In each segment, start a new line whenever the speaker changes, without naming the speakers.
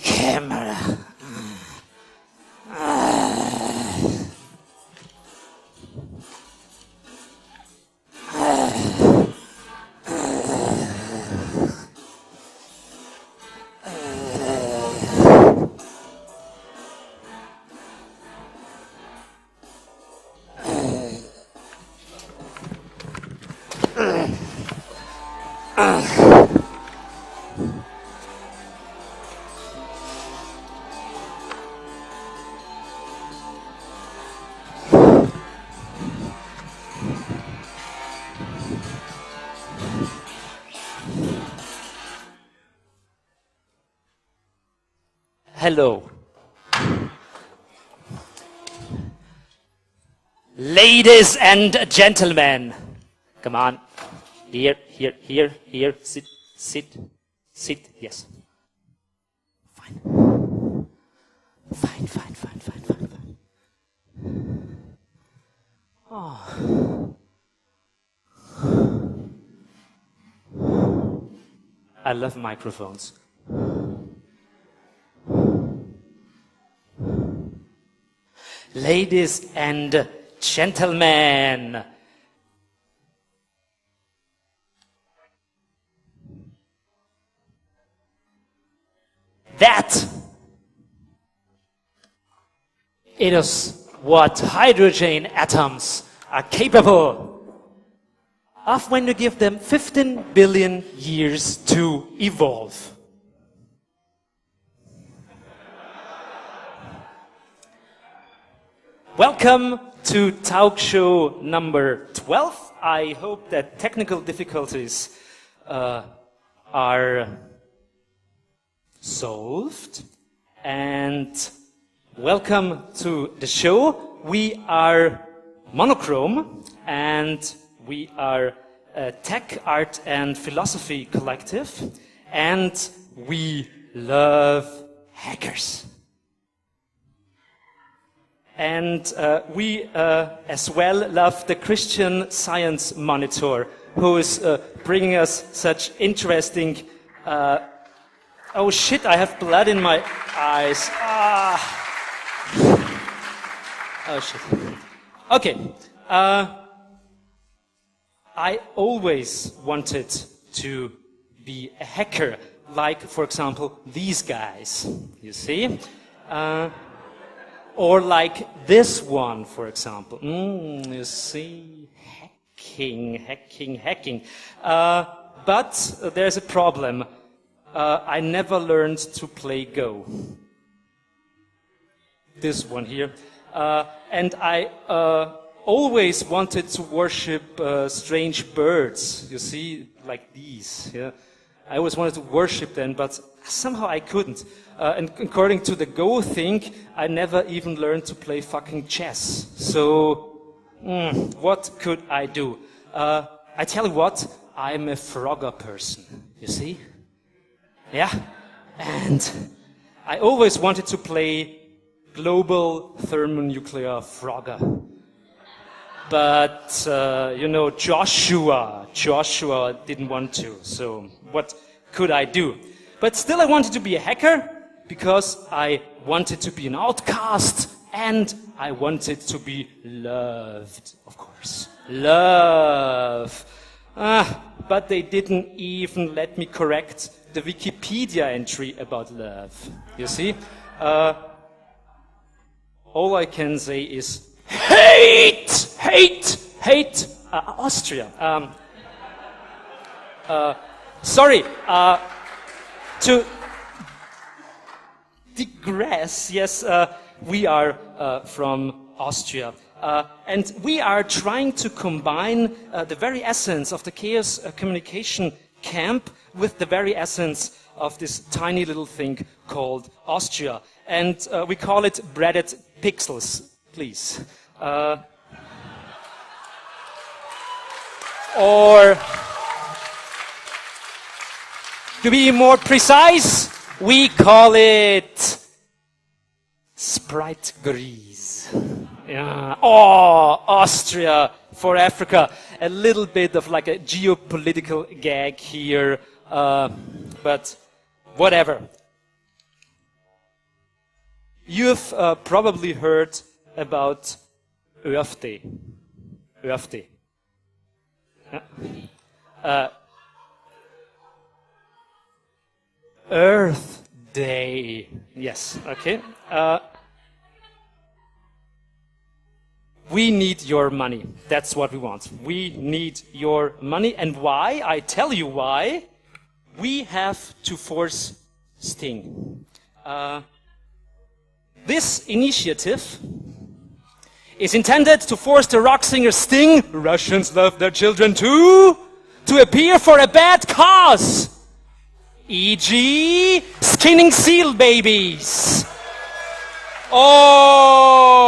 Camera. Hello. Ladies and gentlemen. Come on. Here, sit, yes. Fine. Oh. I love microphones. Ladies and gentlemen, that it is what hydrogen atoms are capable of when you give them 15 billion years to evolve. Welcome to talk show number 12. I hope that technical difficulties are solved. And welcome to the show. We are Monochrome and we are a tech, art and philosophy collective. And we love hackers. And we as well love the Christian Science Monitor, who is bringing us such interesting... oh shit, I have blood in my eyes. Ah. Oh shit. Okay. I always wanted to be a hacker, like, for example, these guys, you see? Or like this one, for example. You see, hacking. But there's a problem. I never learned to play Go. This one here. And I always wanted to worship strange birds, you see, like these. Yeah? I always wanted to worship them, but somehow I couldn't. And according to the Go thing, I never even learned to play fucking chess. So, what could I do? I tell you what, I'm a Frogger person, you see? Yeah? And I always wanted to play Global Thermonuclear Frogger. But, you know, Joshua didn't want to, so what could I do? But still I wanted to be a hacker, because I wanted to be an outcast, and I wanted to be loved, of course. Love. But they didn't even let me correct the Wikipedia entry about love. You see? All I can say is hate Austria. Sorry, to digress, yes, we are from Austria. And we are trying to combine the very essence of the Chaos Communication Camp with the very essence of this tiny little thing called Austria. And we call it Breaded Pixels, please. Or, to be more precise, we call it Sprite grease. Yeah. Oh, Austria for Africa. A little bit of like a geopolitical gag here, but whatever. You've probably heard about Earth Day. Earth Day. Earth Day. Yes, okay. We need your money. That's what we want. We need your money. And why? I tell you why. We have to force Sting. This initiative is intended to force the rock singer Sting, Russians love their children too, to appear for a bad cause. E.g., skinning seal babies. Or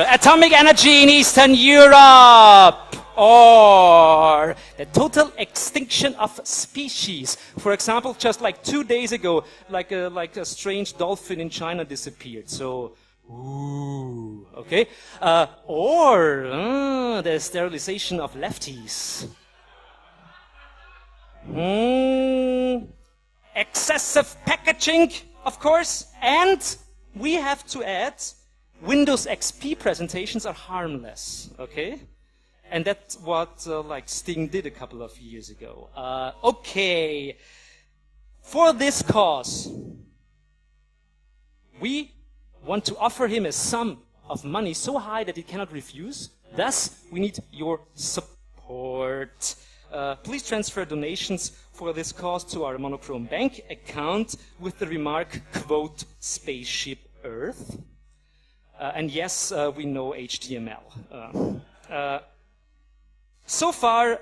atomic energy in Eastern Europe. Or the total extinction of species. For example, just like 2 days ago, like a strange dolphin in China disappeared. So, ooh, okay. Or the sterilization of lefties. Excessive packaging, of course, and we have to add, Windows XP presentations are harmless, okay? And that's what like Sting did a couple of years ago. Okay, for this cause, we want to offer him a sum of money so high that he cannot refuse. Thus, we need your support. Please transfer donations for this cause to our Monochrome Bank account with the remark, quote, Spaceship Earth. And yes, we know HTML. So far,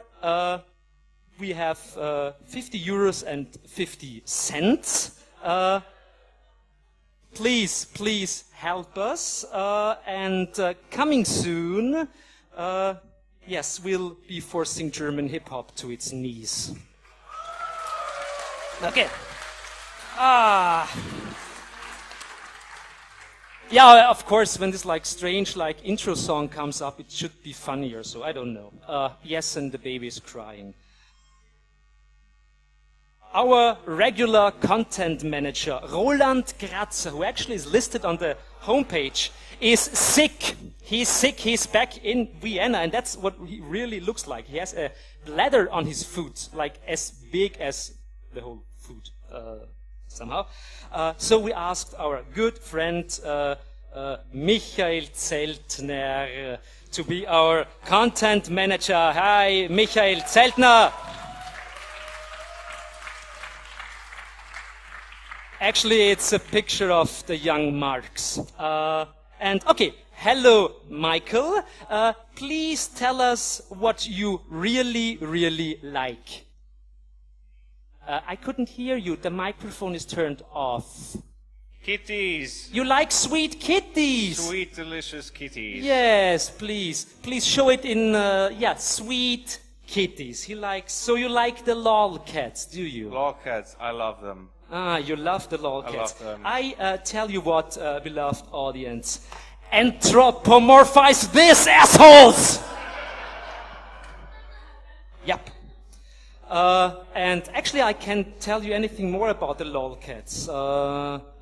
we have 50 euros and 50 cents. Please help us. And coming soon, yes, we'll be forcing German hip-hop to its knees. Okay. Yeah, of course, when this like strange like intro song comes up, it should be funnier, so I don't know. Yes, and the baby is crying. Our regular content manager, Roland Kratzer, who actually is listed on the homepage, is sick. He's sick, he's back in Vienna, and that's what he really looks like. He has a bladder on his foot, like as big as the whole foot, somehow. So we asked our good friend Michael Zeltner to be our content manager. Hi, Michael Zeltner. Actually, it's a picture of the young Marx. And okay, hello, Michael. Please tell us what you really like. I couldn't hear you. The microphone is turned off.
Kitties.
You like sweet kitties.
Sweet, delicious kitties.
Yes, please. Please show it in, sweet kitties. He likes, so you like the lolcats, do you?
Lolcats, I love them.
Ah, you love the lolcats.
I love them.
I tell you what, beloved audience. Anthropomorphize this, assholes! Yep. And actually I can't tell you anything more about the lolcats.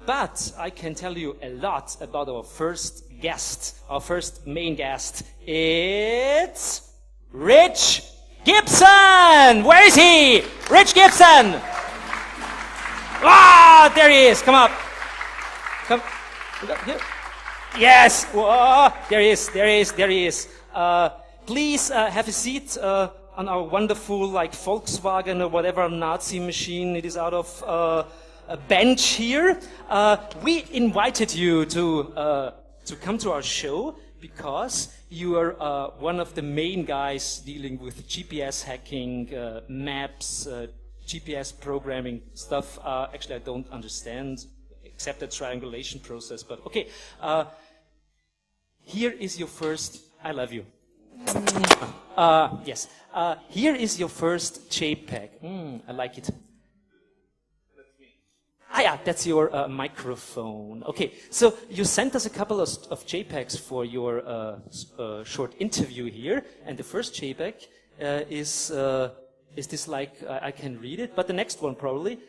But I can tell you a lot about our first guest, our first main guest. It's Rich Gibson! Where is he? Rich Gibson! Ah, there he is. Come up. Come. Here. Yes. Whoa. There he is. Please have a seat on our wonderful, like Volkswagen or whatever Nazi machine it is out of a bench here. We invited you to come to our show because you are one of the main guys dealing with GPS hacking, maps. GPS programming stuff, actually I don't understand, except the triangulation process, but okay. Here is your first I love you. Yes. Here is your first JPEG. I like it. Ah, yeah, that's your microphone. Okay, so you sent us a couple of JPEGs for your short interview here, and the first JPEG is this like, I can read it, but the next one probably,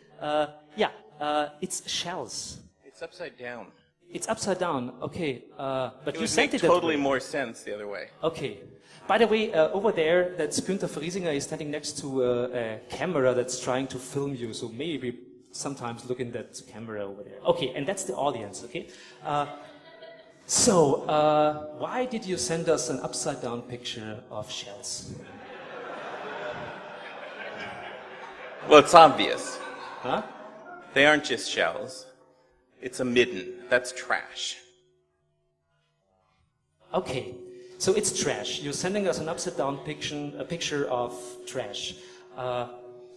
it's shells.
It's upside down.
It's upside down, okay, but
It
you
would
sent
make
it that
totally
way.
more sense the other way.
Okay. By the way, over there, that's Günther Friesinger is standing next to a camera that's trying to film you, so maybe sometimes look in that camera over there. Okay, and that's the audience, okay? Why did you send us an upside-down picture of shells?
Well, it's obvious.
Huh?
They aren't just shells. It's a midden. That's trash.
Okay, so it's trash. You're sending us an upside-down picture of trash.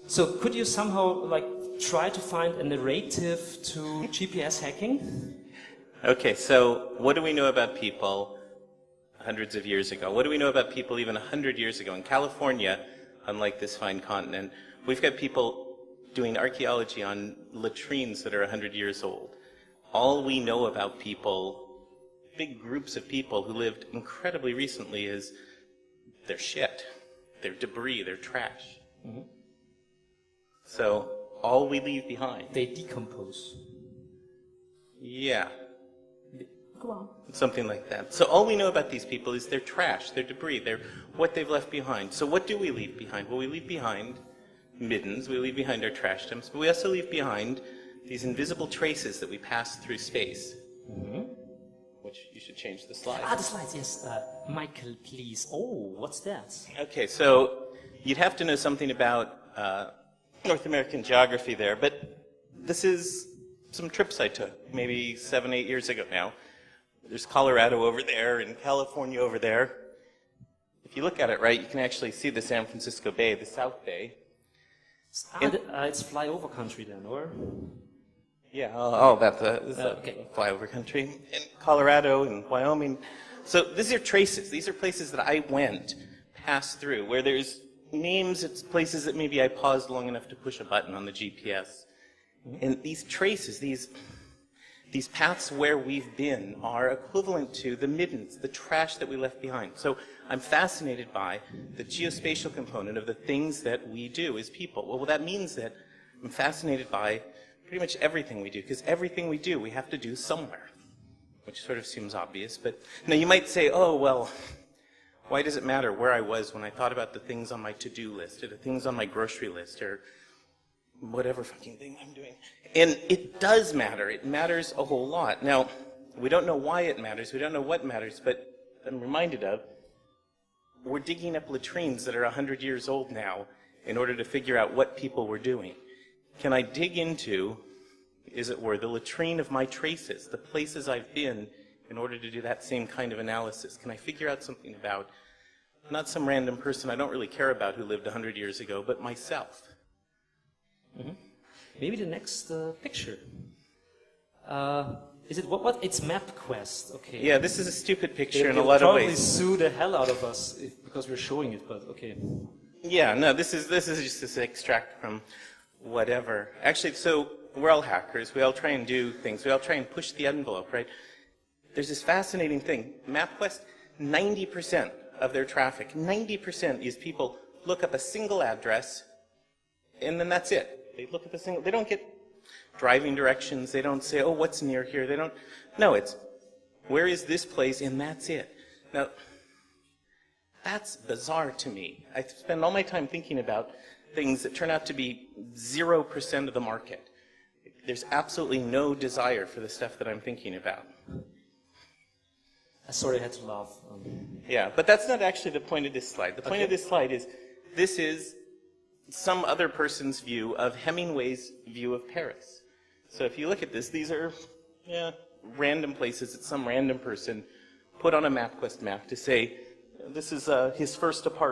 So could you somehow, like, try to find a narrative to GPS hacking?
Okay, so what do we know about people hundreds of years ago? What do we know about people even 100 years ago? In California, unlike this fine continent, we've got people doing archaeology on latrines that are 100 years old. All we know about people, big groups of people who lived incredibly recently, is they're shit, they're debris, they're trash.
Mm-hmm.
So all we leave behind.
They decompose.
Yeah.
Go on.
Something like that. So all we know about these people is they're trash, they're debris, they're what they've left behind. So what do we leave behind? Well, we leave behind middens, we leave behind our trash dumps, but we also leave behind these invisible traces that we pass through space.
Mm-hmm.
Which you should change the slide.
Ah, the slides, yes. Michael, please. Oh, what's that?
Okay, so you'd have to know something about North American geography there, but this is some trips I took, maybe 7, 8 years ago now. There's Colorado over there and California over there. If you look at it right, you can actually see the San Francisco Bay, the South Bay.
It's flyover country then, or?
Yeah, that's a
okay.
flyover country. In Colorado and Wyoming. So these are traces. These are places that I went, passed through, where there's names, it's places that maybe I paused long enough to push a button on the GPS. And these traces, these paths where we've been are equivalent to the middens, the trash that we left behind. So I'm fascinated by the geospatial component of the things that we do as people. Well, that means that I'm fascinated by pretty much everything we do, because everything we do, we have to do somewhere, which sort of seems obvious. But now you might say, oh, well, why does it matter where I was when I thought about the things on my to-do list or the things on my grocery list or whatever fucking thing I'm doing? And it does matter. It matters a whole lot. Now, we don't know why it matters. We don't know what matters, but I'm reminded of, we're digging up latrines that are 100 years old now in order to figure out what people were doing. Can I dig into, as it were, the latrine of my traces, the places I've been, in order to do that same kind of analysis? Can I figure out something about, not some random person I don't really care about who lived 100 years ago, but myself?
Mm-hmm. Maybe the next picture. Is it what? It's MapQuest. Okay.
Yeah, this is a stupid picture in a
They'll
lot of
probably
ways.
sue the hell out of us because we're showing it, but okay.
Yeah, no, this is just this extract from whatever. Actually, so we're all hackers. We all try and do things. We all try and push the envelope, right? There's this fascinating thing. MapQuest, 90% of their traffic, 90% is people look up a single address, and then that's it. They look at the single, they don't get driving directions. They don't say, oh, what's near here? They don't, no, it's, where is this place? And that's it. Now, that's bizarre to me. I spend all my time thinking about things that turn out to be 0% of the market. There's absolutely no desire for the stuff that I'm thinking about.
I sort of had to laugh.
Yeah, but that's not actually the point of this slide. The point of this slide is, this is some other person's view of Hemingway's view of Paris. So if you look at this, these are random places that some random person put on a MapQuest map to say, this is his first apartment.